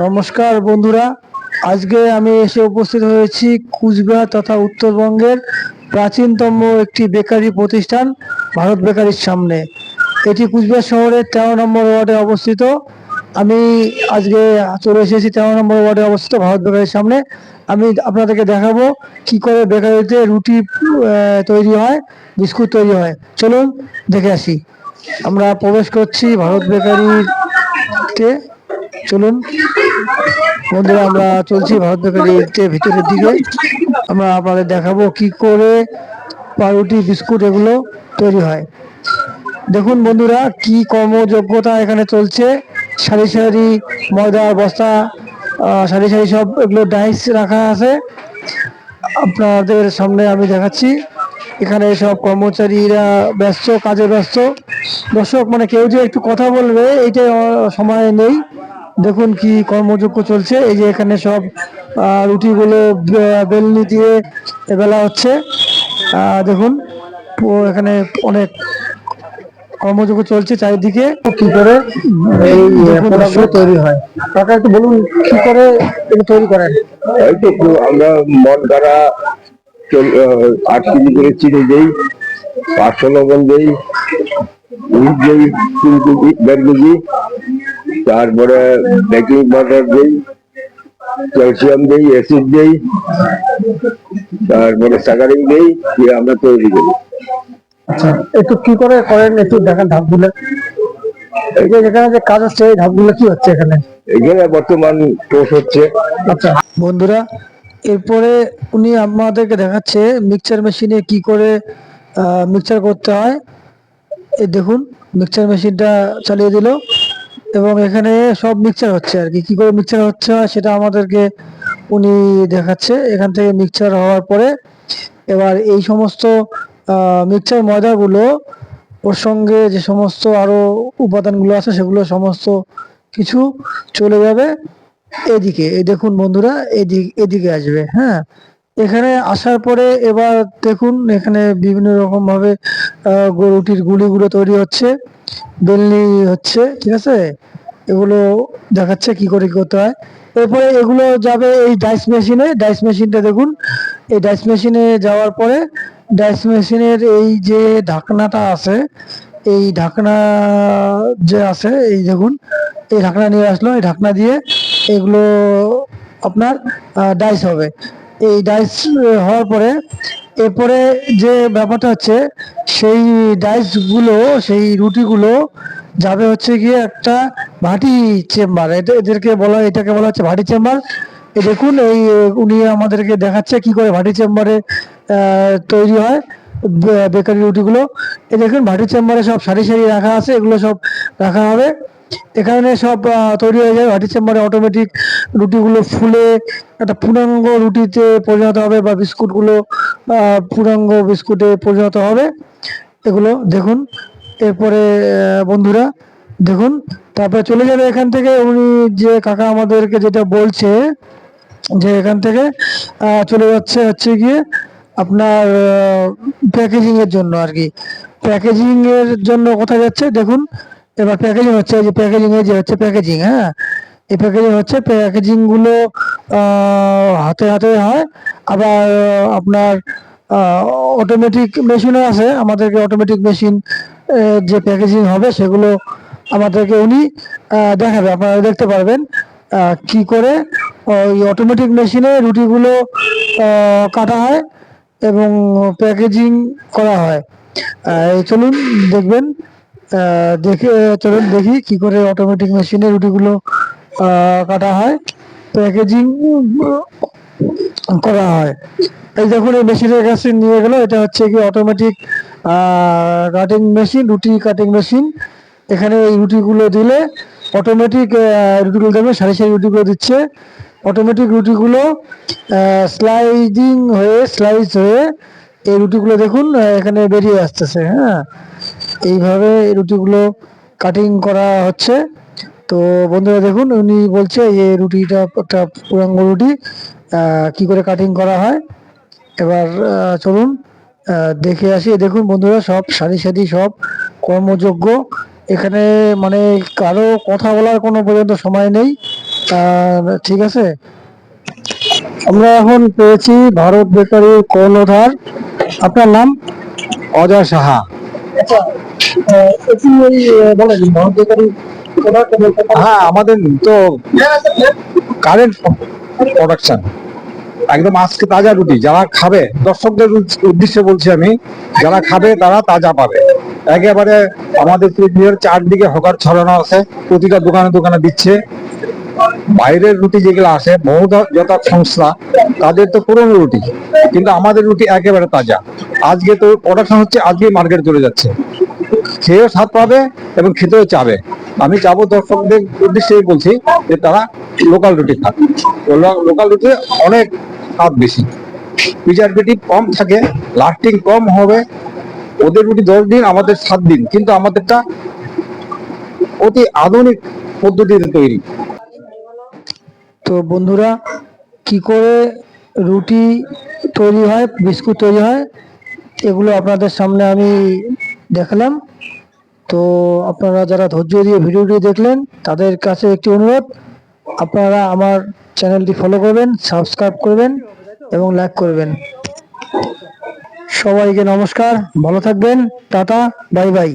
নমস্কার বন্ধুরা, আজকে আমি এসে উপস্থিত হয়েছি কুচবিহার তথা উত্তরবঙ্গের প্রাচীনতম একটি বেকারি প্রতিষ্ঠান ভারত বেকারির সামনে। এটি কুচবিহার শহরের 13 নম্বর ওয়ার্ডে অবস্থিত। আমি আজকে চলে এসেছি 13 নম্বর ওয়ার্ডে অবস্থিত ভারত বেকারির সামনে। আমি আপনাদেরকে দেখাবো কি করে বেকারিতে রুটি তৈরি হয়, বিস্কুট তৈরি হয়। চলুন দেখে আসি। আমরা প্রবেশ করছি ভারত বেকারিতে। চলুন বন্ধুরা, আমরা চলছি ভারত বেকারিতে ভিতরের দিকে। আমরা আপনাদের দেখাবো কি করে পাউরুটি, বিস্কুট এগুলো তৈরি হয়। দেখুন বন্ধুরা, কি কর্মযোগ্যতা এখানে চলছে। সারি সারি ময়দার বস্তা, সারি সারি সব এগুলো ডাইস রাখা আছে। আপনাদের সামনে আমি দেখাচ্ছি। এখানে সব কর্মচারীরা ব্যস্ত, কাজে ব্যস্ত। দর্শক, মানে কেউ যে একটু কথা বলবে এইটা সময় নেই। দেখুন কি কর্মযজ্ঞ চলছে। এই যে এখানে সব রুটিগুলো বেলনি দিয়ে বেলা হচ্ছে। দেখুন এখানে অনেক কর্মযজ্ঞ চলছে চারিদিকে। কি করে এই প্রোডাক্টগুলো তৈরি হয়, কাকা একটু বলুন কি করে এটা তৈরি করেন। এই তো আমরা মন দ্বারা 8 কেজি করে চিনি দেই, 500 লবণ দেই, ইট দেই 3 কেজি 1.5 কেজি, তারপরে বেকিং পাউডার দেই, ক্যালসিয়াম দেই, অ্যাসিড দেই, তারপরে সাকারিং দেই, দিয়ে আমরা তৈরি করি। আচ্ছা, একটু কি করে করেন একটু দেখান ধাপগুলো। এই যে এখানে যে কাজ হচ্ছে, এই ধাপগুলো কি হচ্ছে এখানে? এখানে বর্তমান টোস্ট হচ্ছে। আচ্ছা বন্ধুরা, এরপরে উনি আমাদেরকে দেখাচ্ছে মিক্সচার মেশিনে কি করে মিক্সচার করতে হয়। এই দেখুন মিক্সচার মেশিনটা চালিয়ে দিল এবং এখানে সব মিক্সচার হচ্ছে আর কি। কি করে মিক্সচার হচ্ছে সেটা আমাদেরকে উনি দেখাচ্ছে। এখান থেকে মিক্সচার হওয়ার পরে এবার এই সমস্ত মিক্সচার ময়দাগুলো, ওর সঙ্গে যে সমস্ত আরো উপাদানগুলো আছে সেগুলো সমস্ত কিছু চলে যাবে এদিকে। এই দেখুন বন্ধুরা, এদিকে আসবে। হ্যাঁ, এখানে আসার পরে এবার দেখুন এখানে বিভিন্ন রকম ভাবে রুটির গুলিগুলো তৈরি হচ্ছে, বেলনি হচ্ছে, ঠিক আছে। এগুলো দেখাচ্ছে কি করে কি করতে হয়। এরপরে এগুলো যাবে এই ডাইস মেশিনে। ডাইস মেশিনটা দেখুন, এই ডাইস মেশিনে যাওয়ার পরে ডাইস মেশিনের এই যে ঢাকনাটা আছে, এই ঢাকনা যে আছে, এই দেখুন এই ঢাকনা নিয়ে আসলো। এই ঢাকনা দিয়ে এগুলো আপনার ডাইস হবে। এই ডাইস হওয়ার পরে এরপরে যে ব্যাপারটা হচ্ছে, সেই ডাইস গুলো, সেই রুটিগুলো যাবে হচ্ছে গিয়ে একটা ভাটি চেম্বার। এটাকে বলা হচ্ছে ভাটি চেম্বার। এই দেখুন এই উনি আমাদেরকে দেখাচ্ছে কি করে ভাটি চেম্বারে তৈরি হয় বেকারি রুটিগুলো। এই দেখুন ভাটি চেম্বারে সব সারি সারি রাখা আছে, এগুলো সব রাখা হবে। এখানে সব তৈরি হয়ে যায় ভাটি চেম্বারে। অটোমেটিক রুটিগুলো ফুলে একটা পূর্ণাঙ্গ রুটিতে পরিণত হবে, বা বিস্কুটগুলো পূর্ণাঙ্গ বিস্কুটে পরিণত হবে। এগুলো দেখুন। এরপরে বন্ধুরা দেখুন, তারপরে চলে যাবে এখান থেকে। উনি যে কাকা আমাদেরকে যেটা বলছে যে এখান থেকে চলে যাচ্ছে হচ্ছে গিয়ে আপনার প্যাকেজিং এর জন্য আর কি। প্যাকেজিং এর জন্য কোথায় যাচ্ছে দেখুন। এবার প্যাকেজিং হচ্ছে, এই যে প্যাকেজিং এ যে হচ্ছে প্যাকেজিং। হ্যাঁ, এই প্যাকেজিং হচ্ছে। প্যাকেজিং গুলো হাতে হাতে হয়। আবার আপনার অটোমেটিক মেশিনও আছে। আমাদেরকে অটোমেটিক মেশিন যে প্যাকেজিং হবে সেগুলো আমাদেরকে উনি দেখাবে। আপনারা দেখতে পারবেন কি করে ওই অটোমেটিক মেশিনে রুটিগুলো কাটা হয় এবং প্যাকেজিং করা হয়। চলুন দেখবেন। দেখে চলুন দেখি কি করে অটোমেটিক মেশিনে রুটিগুলো কাটা হয়, প্যাকেজিং করা হয়। এই দেখুন এই মেশিনের কাছে নিয়ে গেল। এটা হচ্ছে কি অটোমেটিক কাটিং মেশিন, রুটি কাটিং মেশিন। এখানে এই রুটিগুলো দিলে অটোমেটিক রুটিগুলো দেবে, সারি সারি রুটিগুলো দিচ্ছে। অটোমেটিক রুটিগুলো স্লাইস হয়ে এই রুটিগুলো দেখুন এখানে বেরিয়ে আসতেছে। হ্যাঁ, এইভাবে এই রুটিগুলো কাটিং করা হচ্ছে। তো বন্ধুরা দেখুন, উনি বলছে এই রুটিটা একটা পুরাঙ্গ রুটি কি করে কাটিং করা হয়। এবার চলুন দেখে আসি। দেখুন বন্ধুরা, সব সারি সারি সব কর্মযোগ্য। এখানে মানে কারো কথা বলার কোনো পর্যন্ত সময় নেই। ঠিক আছে, আমরা এখন পেয়েছি ভারত বেকারি কর্ণধার। আপনার নাম? অজয় সাহা। আচ্ছা, একটু বলেন ভারত বেকারি product বলতে পারেন? হ্যাঁ, আমাদের তো কারেন্ট প্রোডাকশন, একদম আজকে তাজা রুটি। যারা খাবে, দর্শকদের উদ্দেশ্যে বলছি আমি, যারা খাবে তারা তাজা পাবে একেবারে। আমাদের পৃথিবীর চারদিকে হকার ছড়ানো আছে, প্রতিটা দোকানে দোকানে দিচ্ছে। বাইরের রুটি যেগুলো আসে বহুজাত সংস্থা, তাদের তো পুরনো রুটি, কিন্তু আমাদের রুটি একেবারে তাজা। আজকে তো প্রোডাকশন হচ্ছে, আজকে মার্কেট চলে যাচ্ছে। খেয়েও স্বাদ পাবে এবং খেতেও চাবে। আমি চাবো দর্শকদের উদ্দেশ্যে বলছি যে তারা লোকাল রুটি খান। লোকাল রুটি অনেক স্বাদ বেশি, প্রিজারভেটিভ কম থাকে, লাস্টিং কম হবে। ওদের রুটি 10 দিন, আমাদের 7 দিন, কিন্তু আমাদেরটা অতি আধুনিক পদ্ধতিতে তৈরি। তো বন্ধুরা, কি করে রুটি তৈরি হয়, বিস্কুট তৈরি হয়, এগুলো আপনাদের সামনে আমি দেখালাম। তো আপনারা যারা ধৈর্য দিয়ে ভিডিওটি দেখলেন, তাদের কাছে একটি অনুরোধ, আপনারা আমার চ্যানেলটি ফলো করবেন, সাবস্ক্রাইব করবেন এবং লাইক করবেন। সবাইকে নমস্কার, ভালো থাকবেন, টাটা, বাই বাই।